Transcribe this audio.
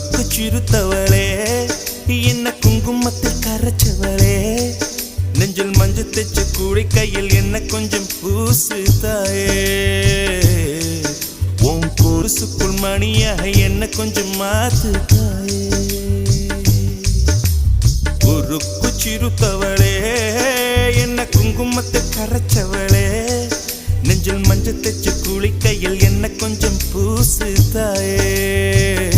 உருக்கு சிறுத்தவளே என்ன குங்குமத்தில் கரைச்சவளே நெஞ்சில் மஞ்சள் தைச்சு கூடி கையில் என்ன கொஞ்சம் பூசு தாயே உன் கொலுசுக்குள் மணியாக என்ன கொஞ்சம் மாத்து தாயே உருக்கு சிறுத்தவளே என்ன குங்குமத்தில் கரைச்சவளே நெஞ்சில் மஞ்சள் தைச்சு கூடி கையில் என்ன கொஞ்சம் பூசு தாயே